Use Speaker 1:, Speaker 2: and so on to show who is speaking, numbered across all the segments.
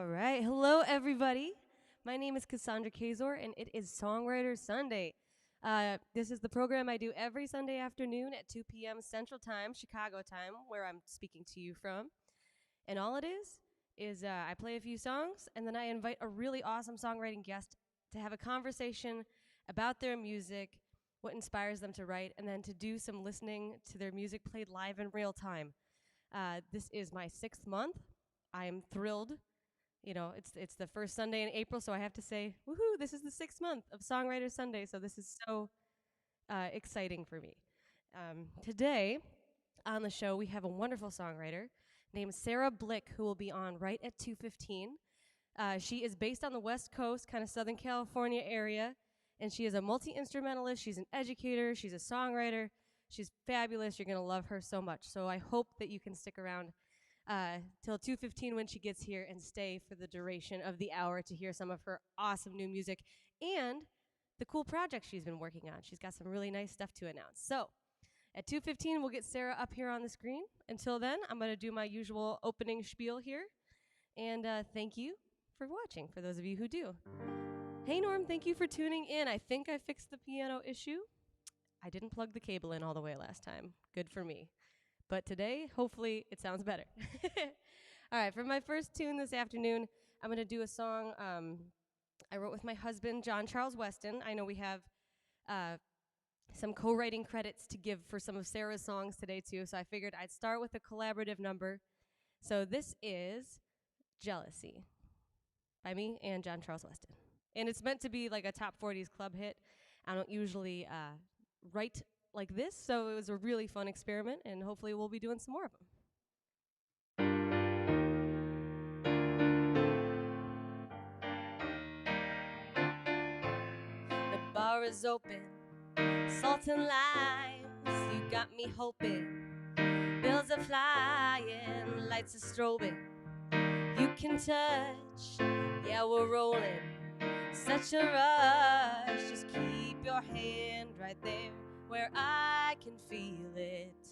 Speaker 1: All right. Hello, everybody. My name is Cassandra Kaczor, and it is Songwriter Sunday. This is the program I do every Sunday afternoon at 2 p.m. Central Time, Chicago time, where I'm speaking to you from. And all it is I play a few songs, and then I invite a really awesome songwriting guest to have a conversation about their music, what inspires them to write, and then to do some listening to their music played live in real time. This is my 6th month. I am thrilled. You know, it's the first Sunday in April, so I have to say, woohoo! This is the 6th month of Songwriter Sunday, so this is so exciting for me. Today on the show, we have a wonderful songwriter named Sarah Blick, who will be on right at 2:15. She is based on the West Coast, kind of Southern California area, and she is a multi-instrumentalist. She's an educator. She's a songwriter. She's fabulous. You're going to love her so much. So I hope that you can stick around till 2:15 when she gets here and stay for the duration of the hour to hear some of her awesome new music and the cool projects she's been working on. She's got some really nice stuff to announce. So at 2:15, we'll get Sarah up here on the screen. Until then, I'm going to do my usual opening spiel here. And thank you for watching, for those of you who do. Hey, Norm, thank you for tuning in. I think I fixed the piano issue. I didn't plug the cable in all the way last time. Good for me. But today, hopefully, it sounds better. All right, for my first tune this afternoon, I'm going to do a song I wrote with my husband, John Charles Weston. I know we have some co-writing credits to give for some of Sarah's songs today, too, so I figured I'd start with a collaborative number. So this is Jealousy by me and John Charles Weston. And it's meant to be like a top 40s club hit. I don't usually write like this, so it was a really fun experiment, and hopefully we'll be doing some more of them. The bar is open, salt and limes, you got me hoping. Bills are flying, lights are strobing. You can touch, yeah, we're rolling. Such a rush, just keep your hand right there where I can feel it.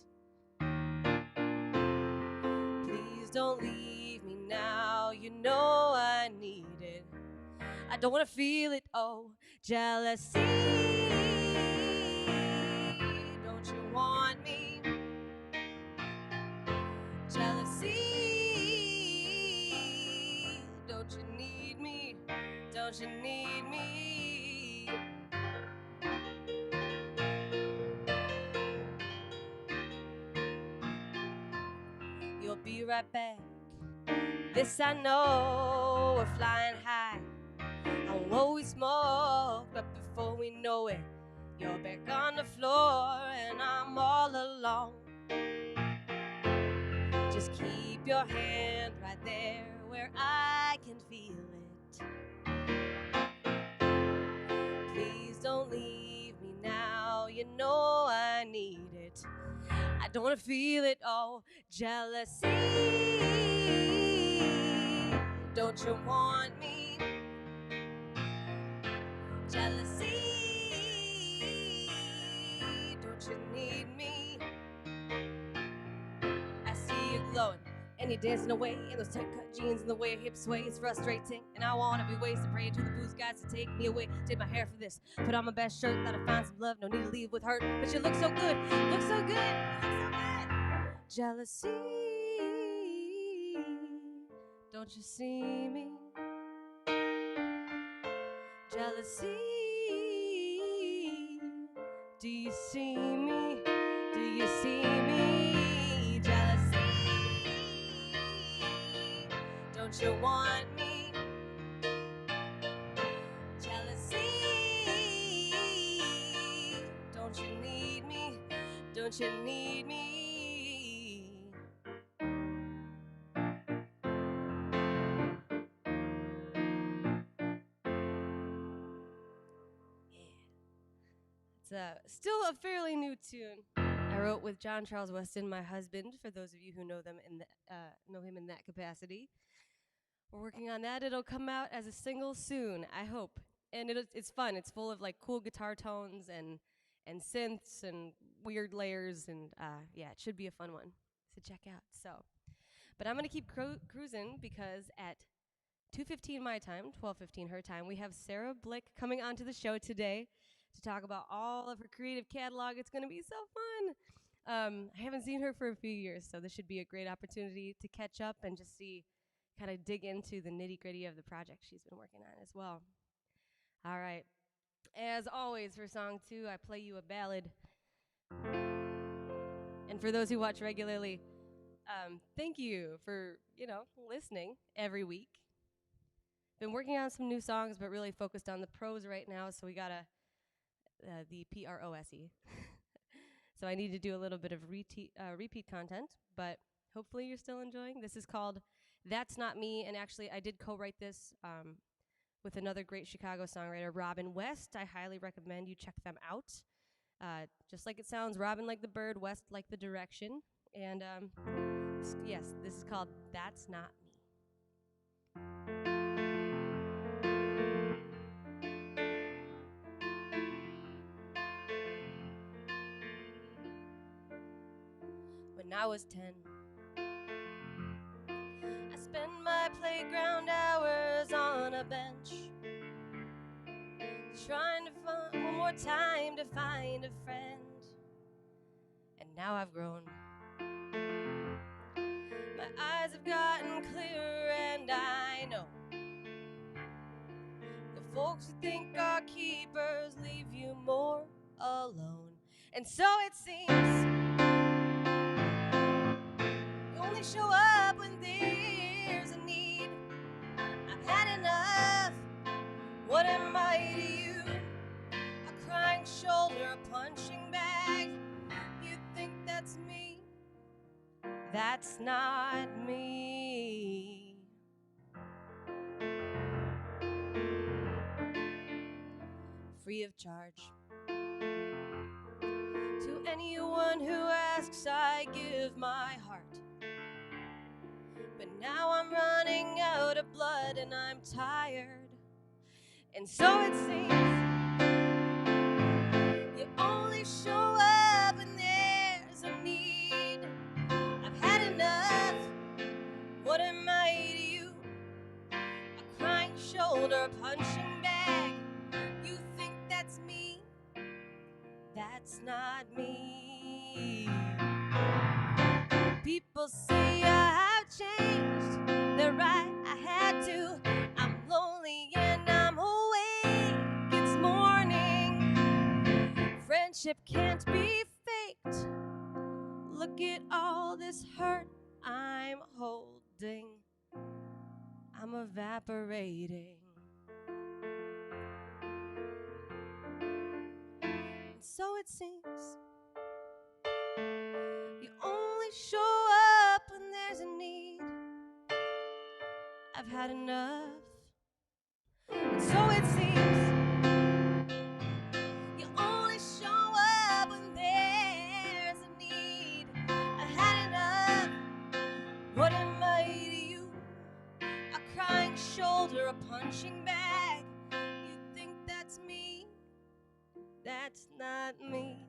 Speaker 1: Please don't leave me now, you know I need it. I don't want to feel it, oh, jealousy. Don't you want me? Jealousy. Don't you need me? Don't you need me? You'll be right back. This I know, we're flying high. And what we smoke, but before we know it, you're back on the floor and I'm all alone. Just keep your hand right there where I can feel it. Please don't leave me now, you know I need it. I don't want to feel it, oh, jealousy. Don't you want me? Jealousy. Don't you need me? I see you glowing and you're dancing away in those tight cut jeans and the way your hips sway. It's frustrating and I wanna be wasted, praying to the blues gods to take me away. Did my hair for this, put on my best shirt, thought I'd find some love, no need to leave with hurt. But you look so good, look so good, you look so good. Jealousy, don't you see me? Jealousy, do you see me? Do you see me? Jealousy, don't you want me? Jealousy, don't you need me? Don't you need me? It's still a fairly new tune. I wrote with John Charles Weston, my husband, for those of you who know know him in that capacity. We're working on that. It'll come out as a single soon, I hope. And it's fun. It's full of like cool guitar tones and synths and weird layers, and yeah, it should be a fun one to check out. So, but I'm gonna keep cruising because at 2:15 my time, 12:15 her time. We have Sarah Blick coming onto the show today to talk about all of her creative catalog. It's going to be so fun. I haven't seen her for a few years, so this should be a great opportunity to catch up and just see, kind of dig into the nitty-gritty of the project she's been working on as well. All right. As always, for song 2, I play you a ballad. And for those who watch regularly, thank you for, listening every week. Been working on some new songs, but really focused on the prose right now, so we got the PROSE. So I need to do a little bit of repeat content, but hopefully you're still enjoying. This is called That's Not Me, and actually I did co-write this with another great Chicago songwriter, Robin West. I highly recommend you check them out. Just like it sounds, Robin like the bird, West like the direction. And yes, this is called That's Not Me. When I was 10, I spent my playground hours on a bench, trying to find one more time to find a friend. And now I've grown. My eyes have gotten clearer, and I know the folks who think are keepers leave you more alone. And so it seems you only show up when there's a need. I've had enough. What am I to you? A crying shoulder, a punching bag. You think that's me? That's not me. Free of charge. To anyone who asks, I give my heart. But now I'm running out of blood and I'm tired. And so it seems you only show up when there's a need. I've had enough. What am I to you? A crying shoulder, a punching bag. You think that's me? That's not me. People say I have changed. They're right, I had to. I'm lonely and I'm awake. It's morning. Friendship can't be faked. Look at all this hurt I'm holding. I'm evaporating. And so it seems you only show up when there's a need. I've had enough. And so it seems you only show up when there's a need. I've had enough. What am I to you? A crying shoulder, a punching bag. You think that's me? That's not me.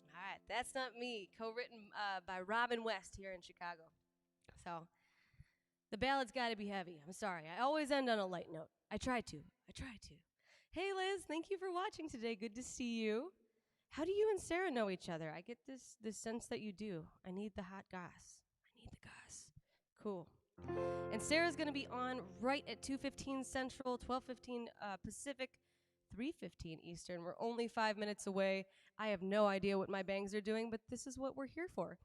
Speaker 1: All right, That's Not Me, co-written by Robin West here in Chicago. So the ballad's got to be heavy. I'm sorry. I always end on a light note. I try to. Hey, Liz, thank you for watching today. Good to see you. How do you and Sarah know each other? I get this sense that you do. I need the hot goss. Cool. And Sarah's going to be on right at 2:15 Central, 12:15 Pacific, 3:15 Eastern. We're only 5 minutes away. I have no idea what my bangs are doing, but this is what we're here for.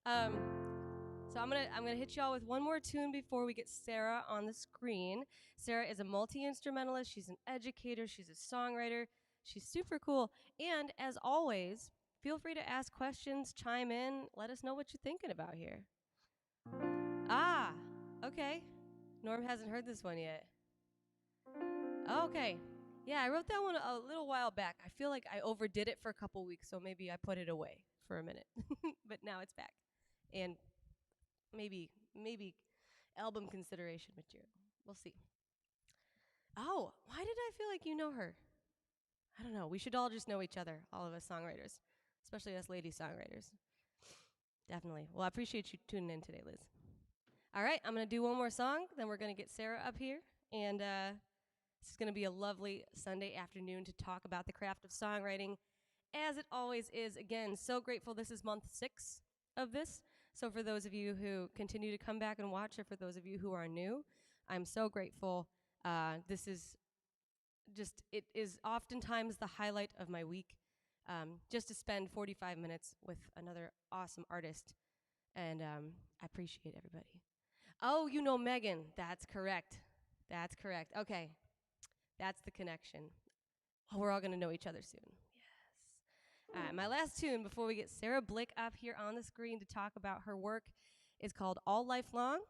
Speaker 1: So I'm gonna hit y'all with one more tune before we get Sarah on the screen. Sarah is a multi-instrumentalist. She's an educator. She's a songwriter. She's super cool. And as always, feel free to ask questions, chime in, let us know what you're thinking about here. Ah, okay. Norm hasn't heard this one yet. Okay. Yeah, I wrote that one a little while back. I feel like I overdid it for a couple weeks, so maybe I put it away for a minute. But now it's back. And maybe album consideration material. We'll see. Oh, why did I feel like you know her? I don't know. We should all just know each other, all of us songwriters, especially us lady songwriters. Definitely. Well, I appreciate you tuning in today, Liz. All right, I'm going to do one more song, then we're going to get Sarah up here. And this is going to be a lovely Sunday afternoon to talk about the craft of songwriting, as it always is. Again, so grateful this is month 6 of this. So for those of you who continue to come back and watch, or for those of you who are new, I'm so grateful. This is just, it is oftentimes the highlight of my week, just to spend 45 minutes with another awesome artist. And I appreciate everybody. Oh, you know Megan. That's correct. That's correct. Okay. That's the connection. Oh, we're all going to know each other soon. Yes. All right, my last tune before we get Sarah Blick up here on the screen to talk about her work is called All Life Long.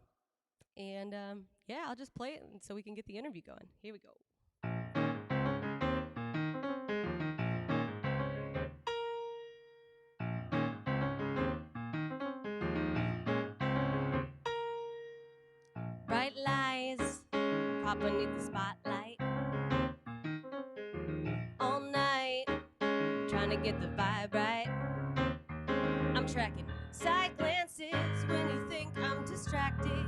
Speaker 1: And yeah, I'll just play it so we can get the interview going. Here we go. Bright lights pop beneath the spotlight all night, trying to get the vibe right. I'm tracking side glances when you think I'm distracted.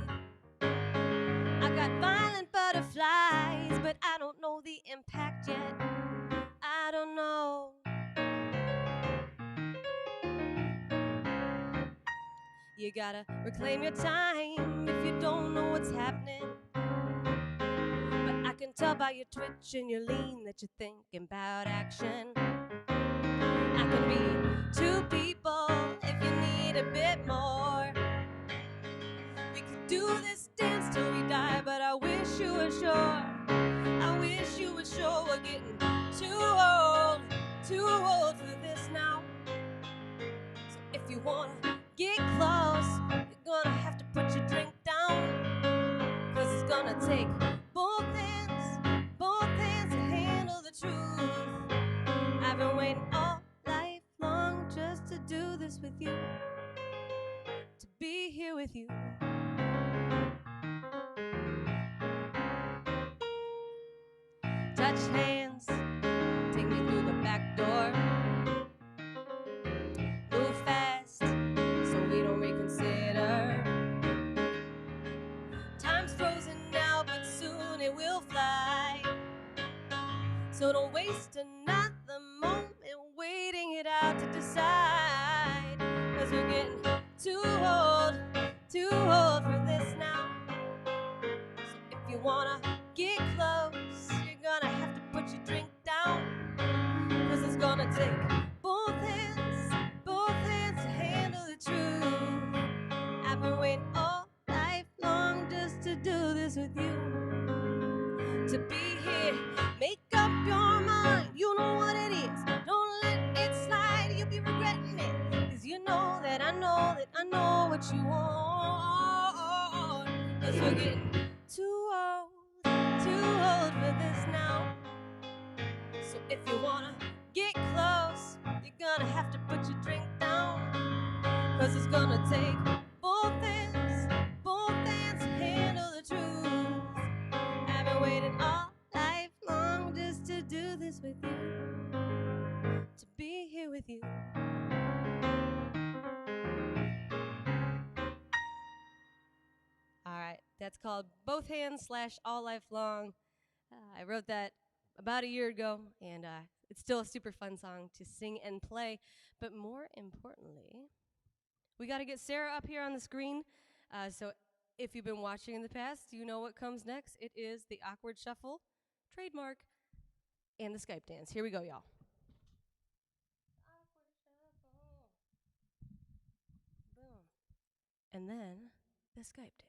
Speaker 1: I got violent butterflies, but I don't know the impact yet. I don't know. You gotta reclaim your time if you don't know what's happening. But I can tell by your twitch and your lean that you're thinking about action. I can be 2 people if you need a bit more. We could do this dance till we die, but I wish you were sure. I wish you were sure we're getting too old for this now. So if you wanna get close, you're gonna have to put your drink down. Cause it's gonna take both hands to handle the truth. I've been waiting all life long just to do this with you, to be here with you. Touch hands, take me through the back door. Move fast, so we don't reconsider. Time's frozen now, but soon it will fly. So don't waste another moment waiting it out to decide. Cause we're getting too old for this now. So if you wanna get close, you're gonna have to put your drink down. Cause it's gonna take both hands to handle the truth. I've been waiting all life long just to do this with you, to be here. Make up your mind, you know what it is. Don't let it slide, you'll be regretting it. Cause you know that I know what you want. Cause we're getting too old for this now. So if you wanna get close, you're gonna have to put your drink down. Cause it's gonna take both hands to handle the truth. I've been waiting all life long just to do this with you, to be here with you. All right, that's called Both Hands / All Life Long. I wrote that about a year ago, and it's still a super fun song to sing and play. But more importantly, we got to get Sarah up here on the screen. So if you've been watching in the past, you know what comes next. It is the awkward shuffle, trademark, and the Skype dance. Here we go, y'all. Awkward shuffle. Boom. And then the Skype dance.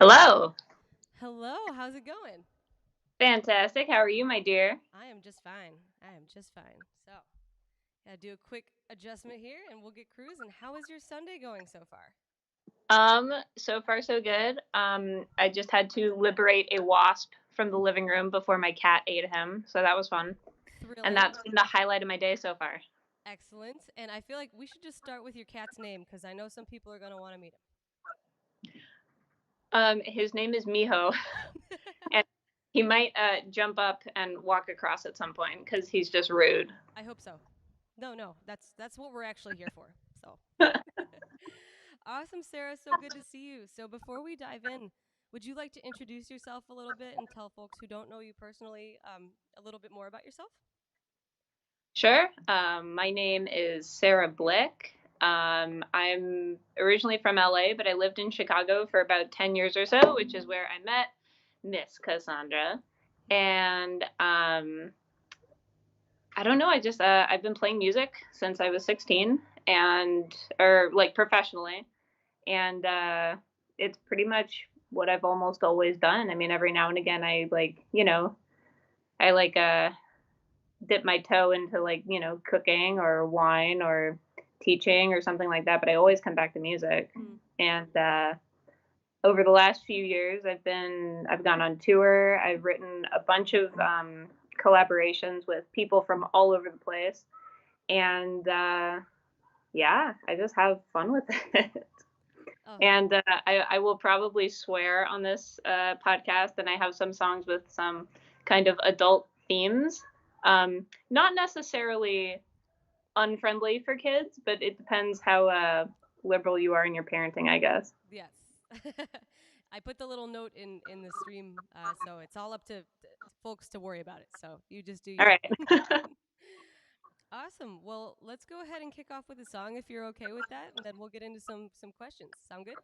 Speaker 2: Hello.
Speaker 1: Hello, how's it going?
Speaker 2: Fantastic. How are you, my dear?
Speaker 1: I am just fine. So, gotta do a quick adjustment here and we'll get cruising. How is your Sunday going so far?
Speaker 2: So far so good. I just had to liberate a wasp from the living room before my cat ate him, so that was fun. And that's been the highlight of my day so far.
Speaker 1: Excellent. And I feel like we should just start with your cat's name because I know some people are going to want to meet
Speaker 2: him. His name is Miho. And he might jump up and walk across at some point because he's just rude.
Speaker 1: I hope so. No, that's what we're actually here for. So awesome, Sarah. So good to see you. So before we dive in, would you like to introduce yourself a little bit and tell folks who don't know you personally a little bit more about yourself?
Speaker 2: Sure. My name is Sarah Blick. I'm originally from LA, but I lived in Chicago for about 10 years or so, which is where I met Miss Cassandra. And I don't know. I've been playing music since I was 16 or like professionally. And it's pretty much what I've almost always done. I mean, every now and again, I dip my toe into cooking or wine or teaching or something like that, but I always come back to music. And over the last few years, I've gone on tour. I've written a bunch of collaborations with people from all over the place, and yeah, I just have fun with it. Oh. And I will probably swear on this podcast, and I have some songs with some kind of adult themes. Not necessarily unfriendly for kids, but it depends how liberal you are in your parenting, I guess.
Speaker 1: Yes. I put the little note in the stream, so it's all up to folks to worry about it. So you just do you.
Speaker 2: All right.
Speaker 1: Awesome. Well, let's go ahead and kick off with a song if you're okay with that, and then we'll get into some questions. Sound good?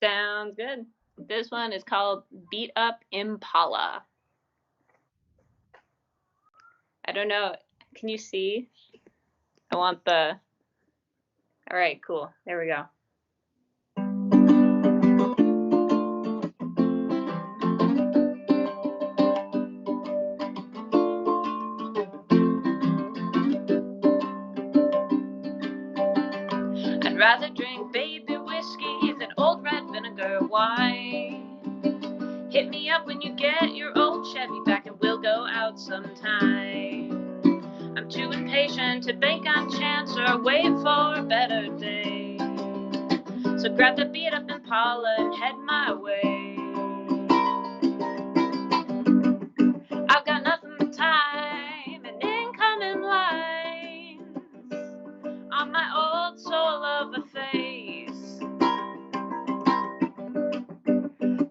Speaker 2: Sounds good. This one is called Beat Up Impala. I don't know. Can you see? I want the... All right, cool. There we go. I'd rather drink baby whiskey than old red vinegar wine. Hit me up when you get your old Chevy back and we'll go out sometime. I'm too impatient to bank on chance or wait for a better day. So grab the beat up Impala and head my way. I've got nothing but time and incoming lines on my old soul of a face.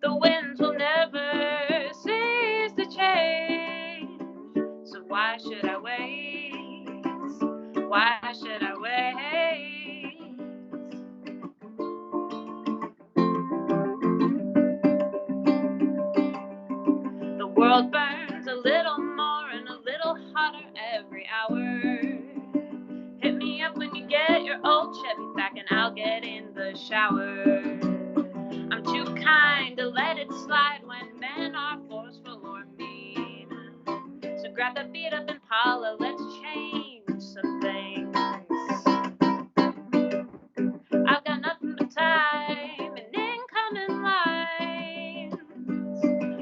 Speaker 2: The winds will never cease to change. So why should I wait? Why should I wait? The world burns a little more and a little hotter every hour. Hit me up when you get your old Chevy back and I'll get in the shower. I'm too kind to let it slide when men are forceful or mean. So grab the beat up Impala, let's change some things. I've got nothing but time and incoming lines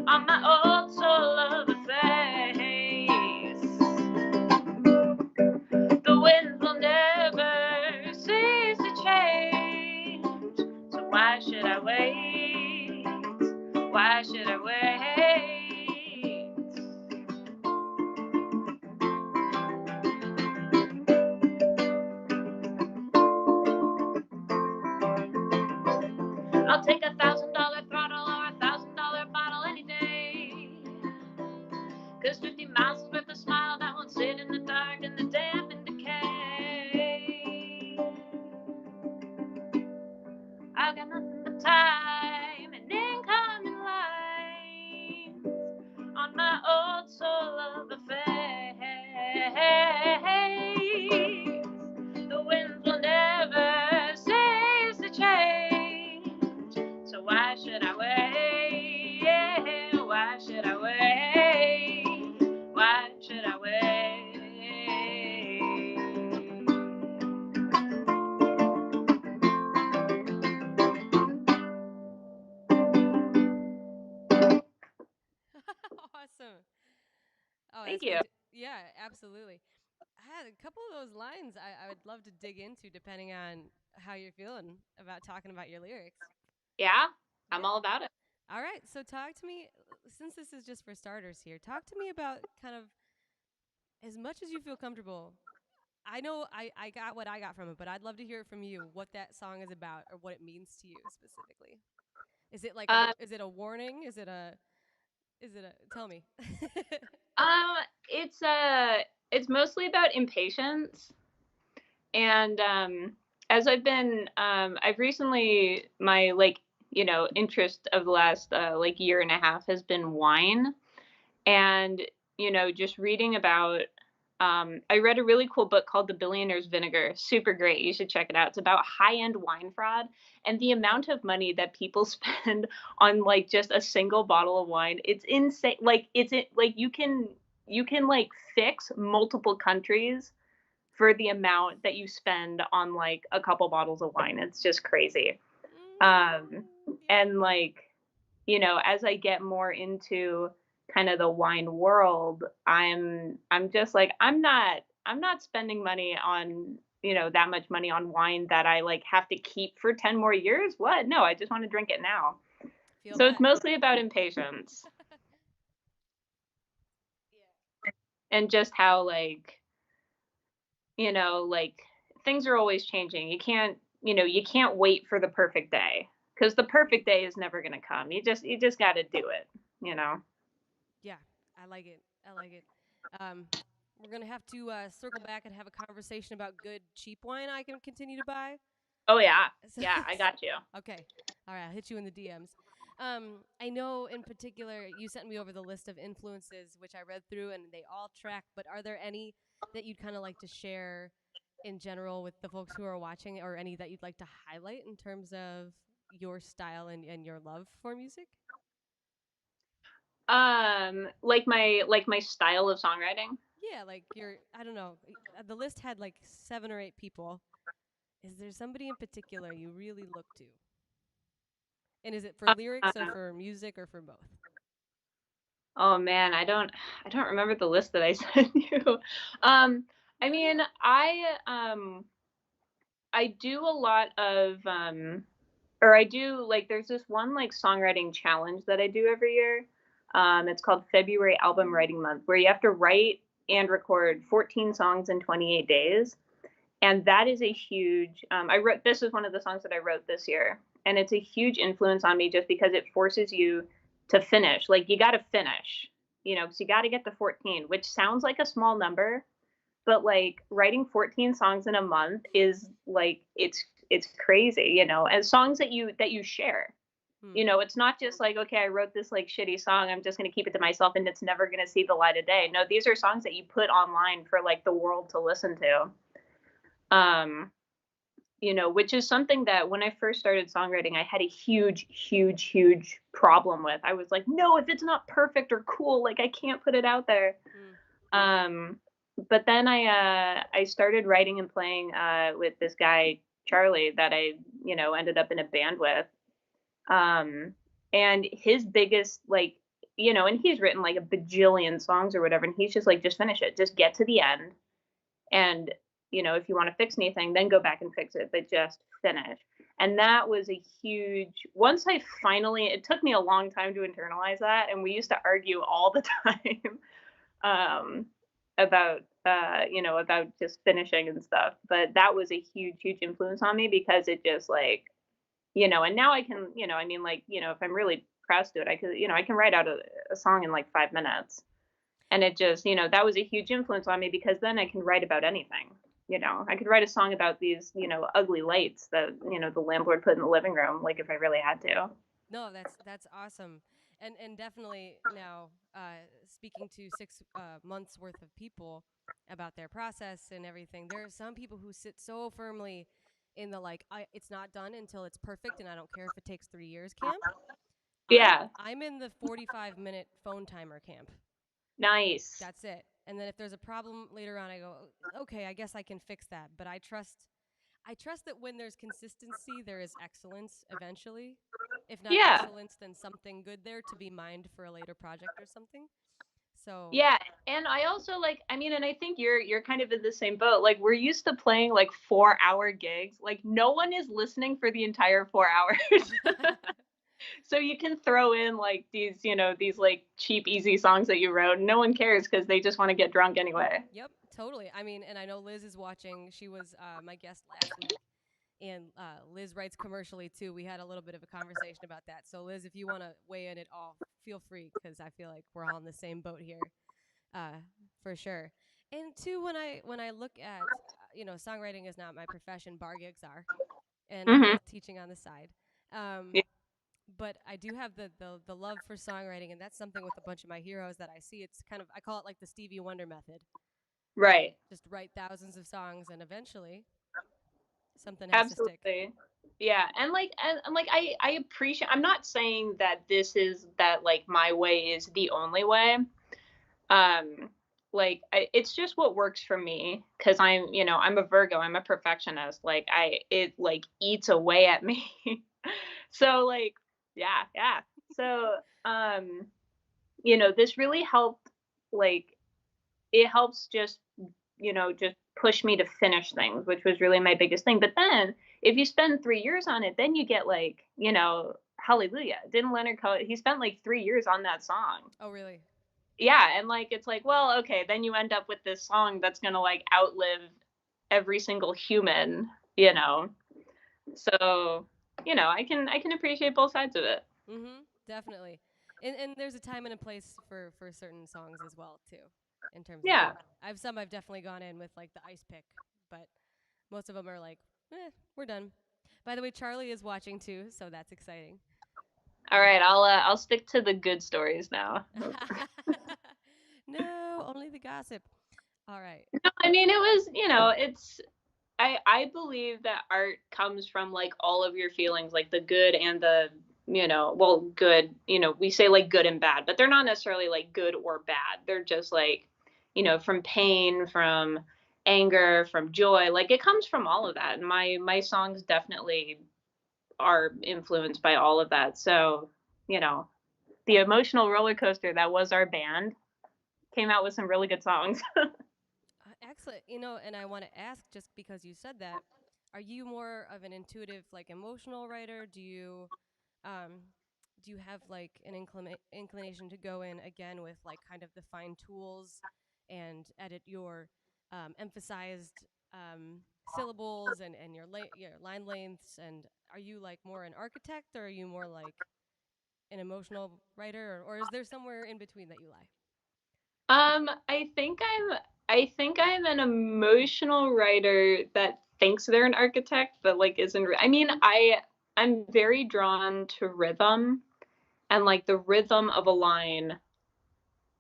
Speaker 2: on my old soul of a face. The winds will never cease to change. So why should I wait? Why should I wait? I'll take $1,000 throttle or $1,000 bottle any day. 'Cause 50 miles is worth a smile that won't sit in the dark and the damp and decay. I've got nothing but time and incoming lines on my old soul of a face. The winds will never cease to change. So why should I wait? Why should I wait? Why should I wait?
Speaker 1: Awesome. Oh,
Speaker 2: thank you.
Speaker 1: Yeah, absolutely. I had a couple of those lines I would love to dig into depending on how you're feeling about talking about your lyrics.
Speaker 2: Yeah, I'm
Speaker 1: Yeah.
Speaker 2: all about it.
Speaker 1: All right. So talk to me, since this is just for starters here, talk to me about kind of as much as you feel comfortable. I know I got what I got from it, but I'd love to hear it from you what that song is about or what it means to you specifically. Is it like
Speaker 2: Um,
Speaker 1: is it a warning? Is it a tell me.
Speaker 2: um, it's mostly about impatience, and as I've recently my interest of the last like year and a half has been wine, and just reading about. I read a really cool book called The Billionaire's Vinegar. Super great. You should check it out. It's about high-end wine fraud and the amount of money that people spend on like just a single bottle of wine. It's insane. Like you can like fix multiple countries for the amount that you spend on like a couple bottles of wine. It's just crazy. Um,
Speaker 1: Yeah.
Speaker 2: and like, as I get more into kind of the wine world, I'm just like I'm not spending money on that much money on wine that I like have to keep for 10 more years. What? No, I just want to drink it now.
Speaker 1: Feel
Speaker 2: So it's
Speaker 1: that.
Speaker 2: mostly about impatience
Speaker 1: Yeah.
Speaker 2: and just how like things are always changing. You can't wait for the perfect day because the perfect day is never going to come. You just got to do it, you know.
Speaker 1: Yeah, I like it. I like it. Um, we're gonna have to circle back and have a conversation about good cheap wine I can continue to buy.
Speaker 2: Oh yeah.
Speaker 1: So,
Speaker 2: Yeah, I got you.
Speaker 1: okay, all right, I'll hit you in the DMs. I know in particular you sent me over the list of influences, which I read through, and they all track. But are there any that you'd kind of like to share in general with the folks who are watching, or any that you'd like to highlight in terms of your style and your love for music?
Speaker 2: Like my style of songwriting.
Speaker 1: Yeah, like your, I don't know. The list had like 7 or 8 people. Is there somebody in particular you really look to? And is it for lyrics or
Speaker 2: Uh,
Speaker 1: for music or for both?
Speaker 2: oh man, I don't remember the list that I sent you. Um I
Speaker 1: No
Speaker 2: mean,
Speaker 1: deal.
Speaker 2: I do a lot of or I do like there's this one like songwriting challenge that I do every year. It's called February Album Writing Month, where you have to write and record 14 songs in 28 days. And that is a huge I wrote this is one of the songs that I wrote this year. And it's a huge influence on me just because it forces you to finish. Like you got to finish, because you got to get to 14, which sounds like a small number, but like writing 14 songs in a month is like it's crazy, and songs that you share.
Speaker 1: Hmm.
Speaker 2: It's not just like, okay, I wrote this like shitty song, I'm just going to keep it to myself and it's never going to see the light of day. No, these are songs that you put online for like the world to listen to. um which is something that when I first started songwriting, I had a huge, huge, huge problem with. I was like, no, if it's not perfect or cool, like I can't put it out there.
Speaker 1: Hmm.
Speaker 2: Um, but then I started writing and playing with this guy Charlie that I ended up in a band with. Um, and his biggest and he's written like a bajillion songs or whatever, and he's just like, just finish it, just get to the end, and if you want to fix anything, then go back and fix it, but just finish. And that was a huge. Once I finally, it took me a long time to internalize that, and we used to argue all the time um, about just finishing and stuff. But that was a huge, huge influence on me because it just like and now I can I mean like if I'm really pressed to it, I can write out a song in like 5 minutes, and it just that was a huge influence on me because then I can write about anything. I could write a song about these ugly lights that the landlord put in the living room, like if I really had to.
Speaker 1: No, that's awesome, and definitely now speaking to 6 months worth of people about their process and everything. There are some people who sit so firmly in the like, it's not done until it's perfect, and I don't care if it takes 3 years camp. I'm
Speaker 2: Yeah.
Speaker 1: I'm in the 45-minute phone timer camp.
Speaker 2: Nice.
Speaker 1: That's it. And then if there's a problem later on, I go, okay, I guess I can fix that. But I trust that when there's consistency, there is excellence eventually. If not
Speaker 2: Yeah.
Speaker 1: excellence, then something good there to be mined for a later project or something. So
Speaker 2: Yeah, and I also like, I mean, and I think you're kind of in the same boat. Like we're used to playing like 4-hour gigs. Like no one is listening for the entire 4 hours. So you can throw in like these, these like cheap, easy songs that you wrote. No one cares because they just want to get drunk anyway.
Speaker 1: Yep, totally. I mean, and I know Liz is watching. She was my guest last week, and Liz writes commercially too. We had a little bit of a conversation about that. So, Liz, if you want to weigh in at all, feel free because I feel like we're all in the same boat here, for sure. And two, when I look at songwriting is not my profession. Bar gigs are, and a
Speaker 2: Hmm.
Speaker 1: little teaching on the side. Um,
Speaker 2: Yeah,
Speaker 1: but I do have the love for songwriting, and that's something with a bunch of my heroes that I see. It's kind of I call it like the Stevie Wonder method.
Speaker 2: right.
Speaker 1: Just write thousands of songs, and eventually something has to stick.
Speaker 2: Absolutely. Yeah, and like I appreciate. I'm not saying that this is that like my way is the only way. Um, like it's just what works for me because I'm a Virgo. I'm a perfectionist. Like it like eats away at me. So like yeah, yeah. So um, this really helped. Like it helps just push me to finish things, which was really my biggest thing. But then if you spend 3 years on it, then you get like, Hallelujah. Didn't Leonard Cohen, he spent like 3 years on that song.
Speaker 1: Oh, really?
Speaker 2: Yeah. And like, it's like, well, okay, then you end up with this song that's going to like outlive every single human, you know? So, I can appreciate both sides of it.
Speaker 1: Mm-hmm. Definitely. And there's a time and a place for certain songs as well too. In terms of
Speaker 2: Yeah.
Speaker 1: I've definitely gone in with like the ice pick, but most of them are like, we're done. By the way, Charlie is watching too, so that's exciting.
Speaker 2: All right. I'll stick to the good stories now.
Speaker 1: No, only the gossip. All right.
Speaker 2: No, I mean, it was, it's, I believe that art comes from like all of your feelings, like the good and the, well, good, we say like good and bad, but they're not necessarily like good or bad. They're just like, from pain, from anger, from joy. Like it comes from all of that. And my songs definitely are influenced by all of that. So, you know, the emotional roller coaster that was our band came out with some really good songs.
Speaker 1: Excellent. And I want to ask just because you said that, are you more of an intuitive, like emotional writer? Um, do you have like an inclination to go in again with like kind of the fine tools and edit your emphasized syllables and your line lengths? And are you like more an architect or are you more like an emotional writer or is there somewhere in between that you lie?
Speaker 2: I think I'm an emotional writer that thinks they're an architect, but like isn't. I mean, I'm very drawn to rhythm, and like the rhythm of a line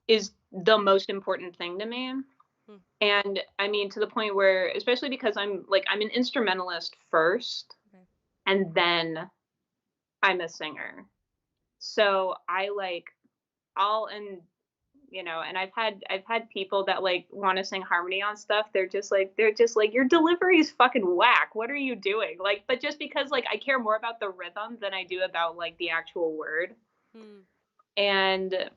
Speaker 2: is the most important thing to me.
Speaker 1: Hmm.
Speaker 2: And I mean, to the point where, especially because I'm an instrumentalist first,
Speaker 1: Okay.
Speaker 2: and then I'm a singer. So I like I'll and I've had people that like want to sing harmony on stuff. They're just like your delivery is fucking whack. What are you doing? Like, but just because like I care more about the rhythm than I do about like the actual word.
Speaker 1: Hmm.
Speaker 2: And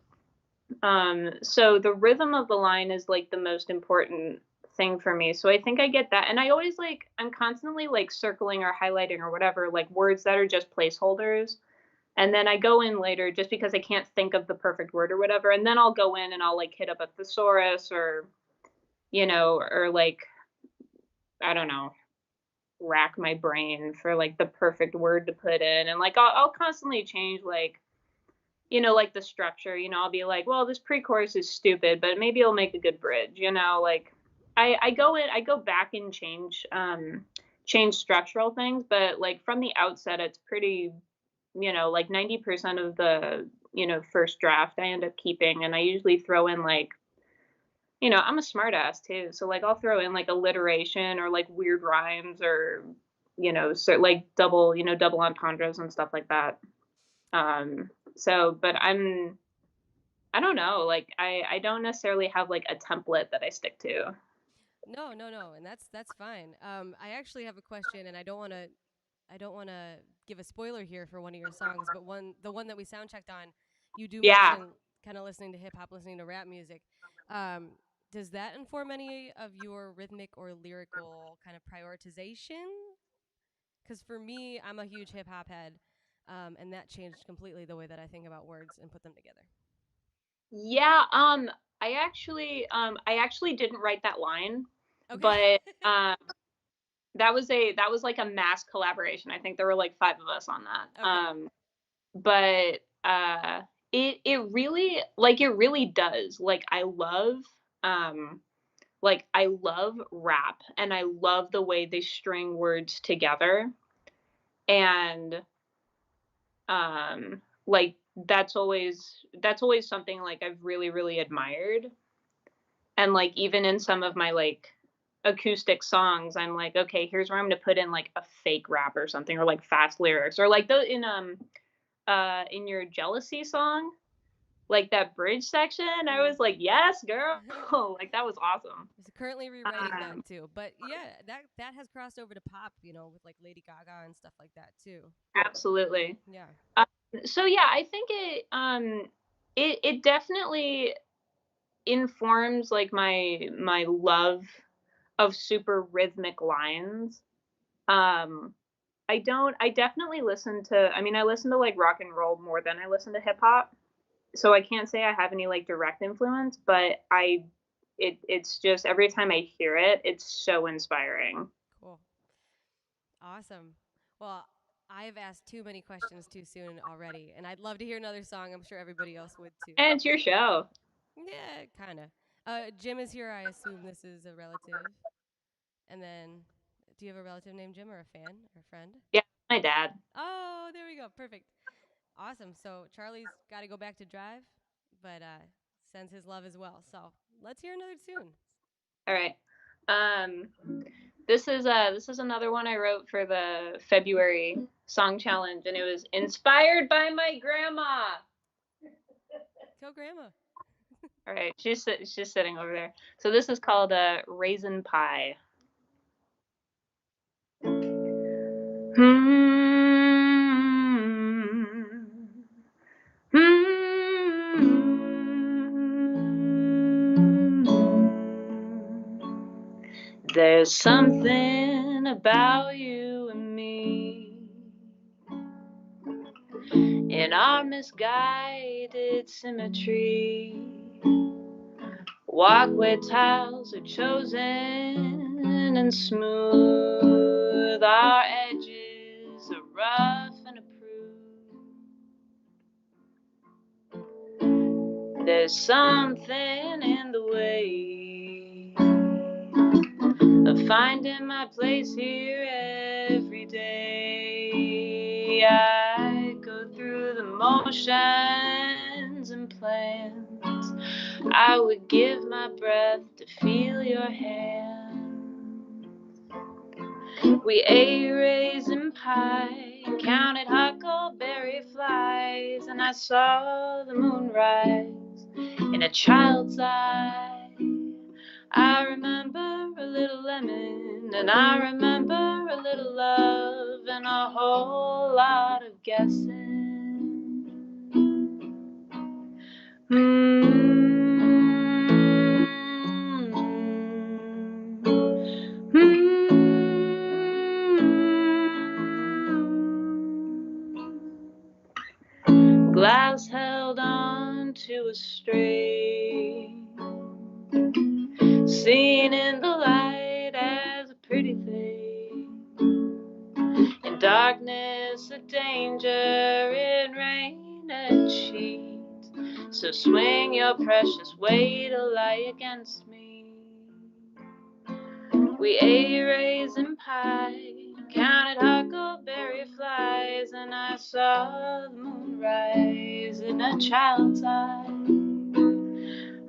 Speaker 2: so the rhythm of the line is like the most important thing for me. So I think I get that. And I always like I'm constantly like circling or highlighting or whatever, like words that are just placeholders. And then I go in later just because I can't think of the perfect word or whatever. And then I'll go in and I'll like hit up a thesaurus or like, I don't know, rack my brain for like the perfect word to put in. And like, I'll constantly change like the structure, I'll be like, well, this pre-chorus is stupid, but maybe it'll make a good bridge, like I go back and change structural things, but like from the outset, it's pretty like 90% of the, first draft I end up keeping. And I usually throw in like, I'm a smartass too. So like I'll throw in like alliteration or like weird rhymes or, so like double entendres and stuff like that. But I don't know, like I don't necessarily have like a template that I stick to.
Speaker 1: No, no, no, and that's fine. I actually have a question, and I don't want to give a spoiler here for one of your songs, but the one that we sound checked on, you do
Speaker 2: Yeah.
Speaker 1: mention kind of listening to hip hop, listening to rap music. Does that inform any of your rhythmic or lyrical kind of prioritization? Because for me, I'm a huge hip hop head, and that changed completely the way that I think about words and put them together.
Speaker 2: Yeah, I actually didn't write that line,
Speaker 1: Okay.
Speaker 2: but that was like a mass collaboration. I think there were like 5 of us on that.
Speaker 1: Okay.
Speaker 2: But it really, like, it really does. Um I love rap, and I love the way they string words together, and like that's always something like I've really really admired. And like even in some of my like acoustic songs, I'm like, okay, here's where I'm gonna put in like a fake rap or something, or like fast lyrics, or like the in your jealousy song, like that bridge section. I was like, yes, girl. Like that was awesome.
Speaker 1: He's currently rewriting that
Speaker 2: Um,
Speaker 1: too. But yeah, that has crossed over to pop, with like Lady Gaga and stuff like that too.
Speaker 2: Absolutely.
Speaker 1: Yeah.
Speaker 2: So yeah, I think it definitely informs like my love of super rhythmic lines. Um, I definitely I listen to like rock and roll more than I listen to hip hop. So I can't say I have any like direct influence, but it's just every time I hear it, it's so inspiring.
Speaker 1: Cool. Awesome. Well, I've asked too many questions too soon already, and I'd love to hear another song. I'm sure everybody else would too.
Speaker 2: And it's your show.
Speaker 1: Yeah, kind of. Jim is here. I assume this is a relative. And then, do you have a relative named Jim or a fan or a friend?
Speaker 2: Yeah, my dad.
Speaker 1: Oh, there we go. Perfect. Awesome. So Charlie's got to go back to drive, but sends his love as well. So let's hear another tune.
Speaker 2: All right. Um, this is another one I wrote for the February song challenge, and it was inspired by my grandma.
Speaker 1: Go, Grandma.
Speaker 2: All right, she's sitting over there. So this is called Raisin Pie. There's something about you and me in our misguided symmetry. Walkway tiles are chosen and smooth. Our edges are rough and approved. There's something in the way of finding my place here every day. I go through the motions and plans. I would give my breath to feel your hand. We ate raisin pie and counted huckleberry flies, and I saw the moon rise in a child's eye. I remember a little lemon, and I remember a little love, and a whole lot of guessing. Glass held on to a string, seen in the light as a pretty thing. In darkness, a danger, in rain, a cheat. So swing your precious weight a lie against me. We ate raisin pie, counted huckleberry flies, and I saw the moon rise in a child's eye.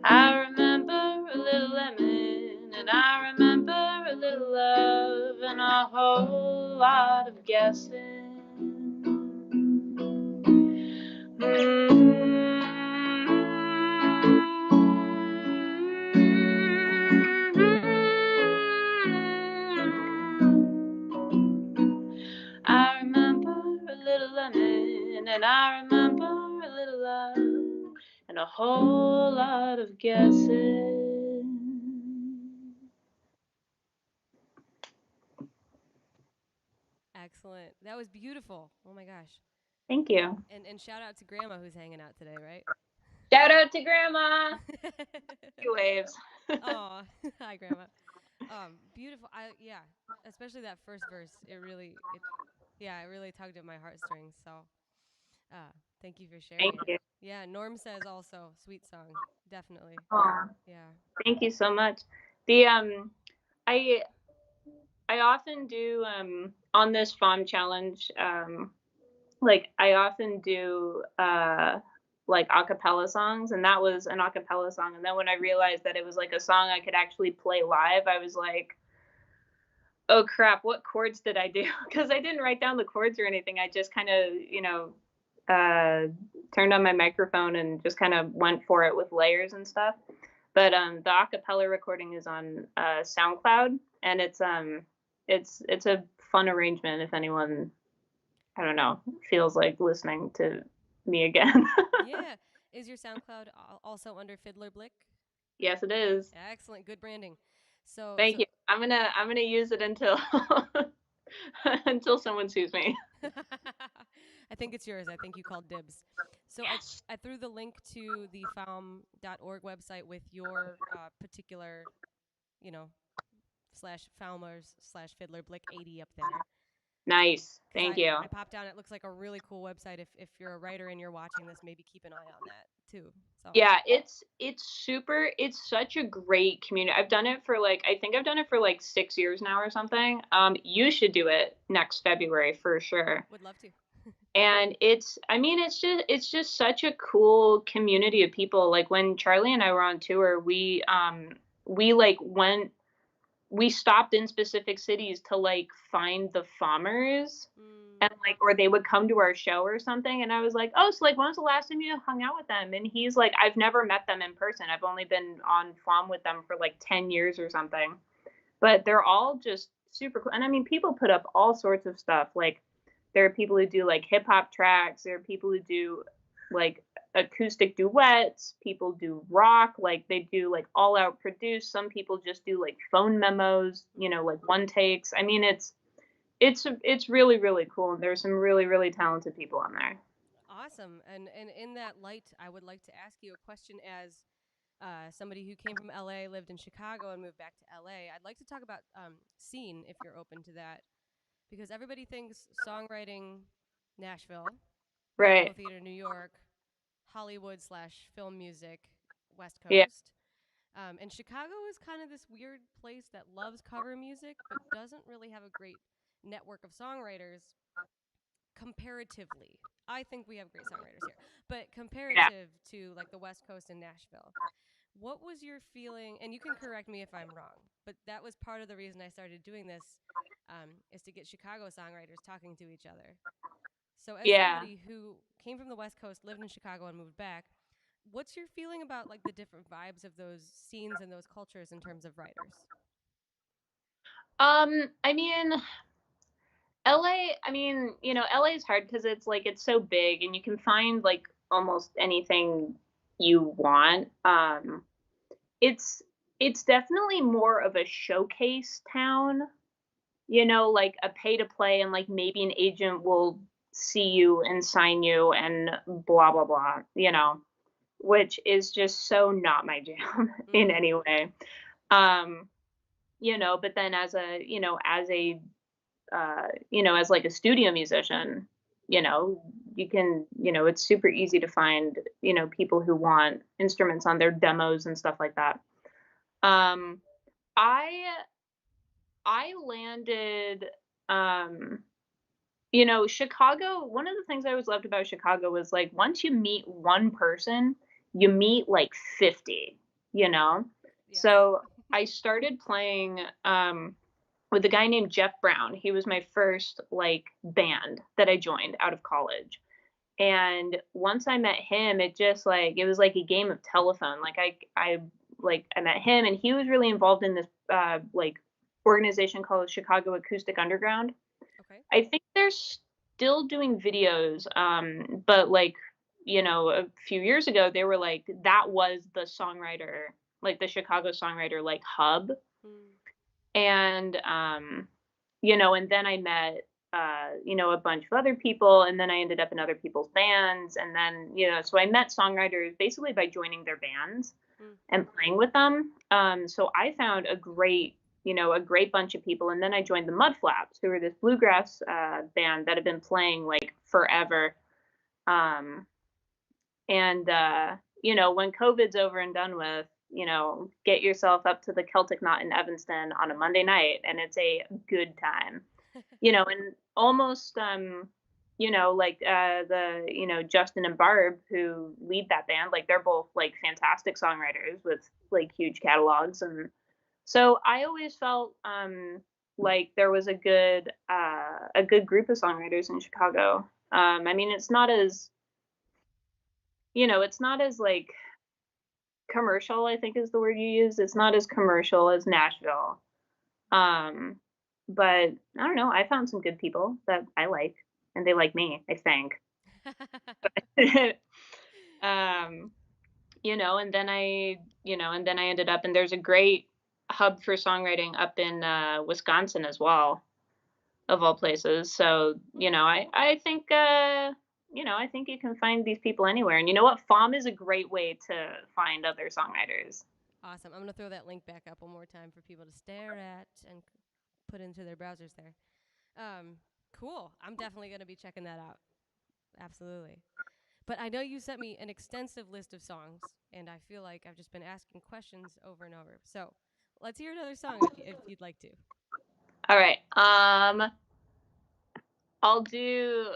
Speaker 2: I remember a little lemon, and I remember a little love, and a whole lot of guessing. I remember a little lemon, and I remember a little love, and and a whole lot of guessing.
Speaker 1: Excellent. That was beautiful. Oh my gosh.
Speaker 2: Thank you.
Speaker 1: And shout out to Grandma who's hanging out today, right?
Speaker 2: Shout out to Grandma. Waves.
Speaker 1: Oh, hi Grandma. Beautiful. Yeah, especially that first verse. It really tugged at my heartstrings. So, uh, thank you for sharing
Speaker 2: Thank
Speaker 1: it.
Speaker 2: you.
Speaker 1: Yeah, Norm says also sweet song, definitely.
Speaker 2: Oh,
Speaker 1: Yeah.
Speaker 2: thank you so much. The I I often do on this farm challenge like I often do like a cappella songs, and that was an a cappella song, and then when I realized that it was like a song I could actually play live, I was like, oh crap, what chords did I do? Because I didn't write down the chords or anything. I just kind of, uh, turned on my microphone and just kind of went for it with layers and stuff. But the acapella recording is on SoundCloud, and it's a fun arrangement if anyone, I don't know, feels like listening to me again.
Speaker 1: Yeah. Is your SoundCloud also under Fiddler Blick?
Speaker 2: Yes, it is.
Speaker 1: Excellent. Good branding. So,
Speaker 2: Thank
Speaker 1: so
Speaker 2: you. I'm gonna use it until until someone sues me.
Speaker 1: I think it's yours. I think you called dibs. So
Speaker 2: Yes.
Speaker 1: I threw the link to the falm.org website with your particular, you know, slash Falmers slash Fiddler Blick 80 up there.
Speaker 2: Nice.
Speaker 1: Because
Speaker 2: Thank you.
Speaker 1: I popped down. It looks like a really cool website. If you're a writer and you're watching this, maybe keep an eye on that too. So
Speaker 2: Yeah, it's such a great community. I've done it for like I think I've done it for like 6 years now or something. You should do it next February for sure.
Speaker 1: would love to.
Speaker 2: And I mean it's just such a cool community of people. Like when Charlie and I were on tour, we like we stopped in specific cities to like find the farmers, and like or they would come to our show or something, and I was like, oh, so like when was the last time you hung out with them? And he's like, I've never met them in person, I've only been on farm with them for like 10 years or something, but they're all just super cool. And I mean, people put up all sorts of stuff. Like there are people who do like hip hop tracks, there are people who do like acoustic duets, people do rock, like they do like all out produce, some people just do like phone memos, like one takes. I mean, it's really really cool, and there's some really really talented people on there.
Speaker 1: Awesome. And in that light, I would like to ask you a question as somebody who came from LA, lived in Chicago, and moved back to LA. I'd like to talk about scene, if you're open to that, because everybody thinks songwriting, Nashville, musical
Speaker 2: Right.
Speaker 1: theater, New York, Hollywood slash film music, West
Speaker 2: Yeah.
Speaker 1: Coast. And Chicago is kind of this weird place that loves cover music, but doesn't really have a great network of songwriters comparatively. I think we have great songwriters here, but
Speaker 2: Yeah.
Speaker 1: comparative to like the West Coast and Nashville, what was your feeling? And you can correct me if I'm wrong, but that was part of the reason I started doing this, is to get Chicago songwriters talking to each other. So, as
Speaker 2: Yeah.
Speaker 1: somebody who came from the West Coast, lived in Chicago, and moved back, what's your feeling about like the different vibes of those scenes and those cultures in terms of writers?
Speaker 2: I mean, LA, I mean, LA is hard because it's like it's so big and you can find like almost anything you want. It's it's definitely more of a showcase town, like a pay to play, and like maybe an agent will see you and sign you and blah blah blah, which is just so not my jam in any way. Um, but then as like a studio musician, you can, it's super easy to find, people who want instruments on their demos and stuff like that. Um, I I landed, um, Chicago. One of the things I always loved about Chicago was like once you meet one person, you meet like 50, you know?
Speaker 1: Yes.
Speaker 2: So I started playing with a guy named Jeff Brown. He was my first like band that I joined out of college. And once I met him, it just like it was like a game of telephone. Like I met him, and he was really involved in this like organization called Chicago Acoustic Underground.
Speaker 1: Okay.
Speaker 2: I think they're still doing videos, but like you know, a few years ago, they were like, that was the songwriter, like the Chicago songwriter, like hub.
Speaker 1: Mm.
Speaker 2: And, you know, and then I met, you know, a bunch of other people, and then I ended up in other people's bands. And then, you know, so I met songwriters basically by joining their bands
Speaker 1: Mm.
Speaker 2: and playing with them. So I found a great, you know, a great bunch of people. And then I joined the Mudflaps, who were this bluegrass band that had been playing like forever. Um, and, you know, when COVID's over and done with, you know, get yourself up to the Celtic Knot in Evanston on a Monday night, and it's a good time. You know, and almost, you know, like the, you know, Justin and Barb who lead that band, like they're both like fantastic songwriters with like huge catalogs. And so I always felt like there was a good group of songwriters in Chicago. I mean, it's not as, you know, it's not as like commercial, I think is the word you used. It's not as commercial as Nashville. Um, but I don't know. I found some good people that I like, and they like me, I think. um, you know, and then I ended up, and there's a great hub for songwriting up in Wisconsin as well, of all places. So, you know, I think you know, I think you can find these people anywhere. And you know what? FOM is a great way to find other songwriters.
Speaker 1: Awesome. I'm going to throw that link back up one more time for people to stare at and put into their browsers there. Cool. I'm definitely going to be checking that out. Absolutely. But I know you sent me an extensive list of songs, and I feel like I've just been asking questions over and over. So let's hear another song if you'd like to.
Speaker 2: All right. I'll do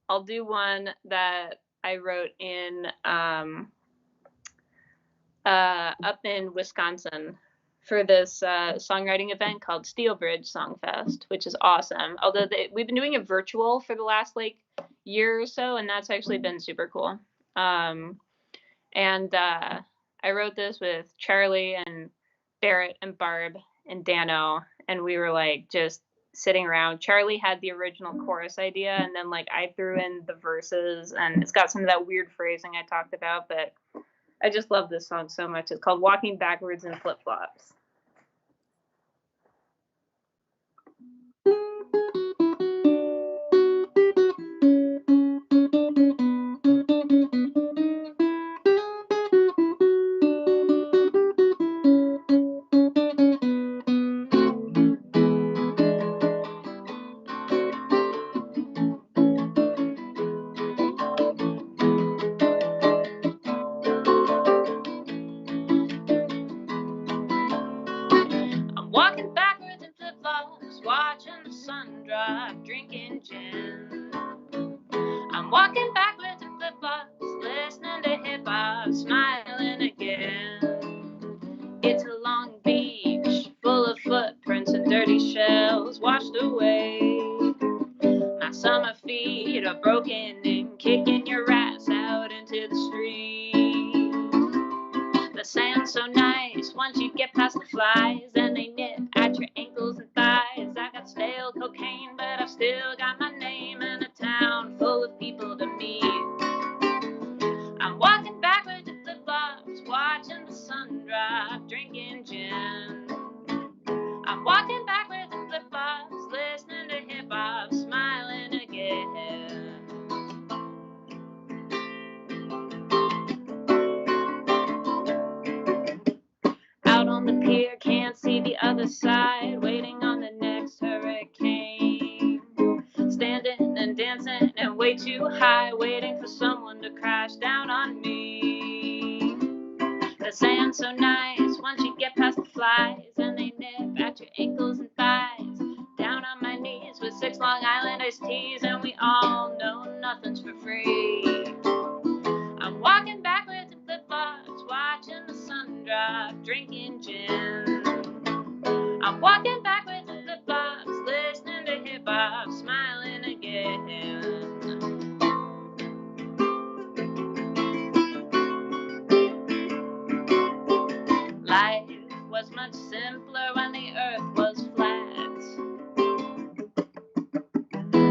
Speaker 2: I'll do one that I wrote in up in Wisconsin for this songwriting event called Steel Bridge Songfest, which is awesome. Although we've been doing it virtual for the last like year or so, and that's actually been super cool. And I wrote this with Charlie and Barrett and Barb and Dano, and we were like just sitting around. Charlie had the original chorus idea, and then like I threw in the verses, and it's got some of that weird phrasing I talked about, but I just love this song so much. It's called Walking Backwards in Flip Flops. Walking backwards in flip flops, watching the sun drop, drinking gin. I'm walking backwards in flip flops, listening to hip hop, smiling again. It's a Long Beach full of footprints and dirty shells washed away. My summer feet are broken and kicking your ass out into the street. The sand's so nice once you get past the flies, and they nip at your ankles and thighs. I got stale cocaine, but I've still got my name in a town full of people to meet. I'm walking backwards in flip-flops, watching the sun drop, drinking gin. I'm walking backwards in flip-flops, listening to hip-hop, smiling again. Out on the pier, can't see the other side, waiting on the next hurricane. Standing and dancing and way too high, waiting for someone to crash down on me. The sand's so nice once you get past the flies, and they nip at your ankles and thighs. Down on my knees with 6 Long Island iced teas, and we all know nothing's for free. I'm walking backwards in flip-flops, watching the sun drop, drinking gin. I'm walking backwards in flip-flops, listening to hip-hop, smiling again. Life was much simpler when the earth was flat.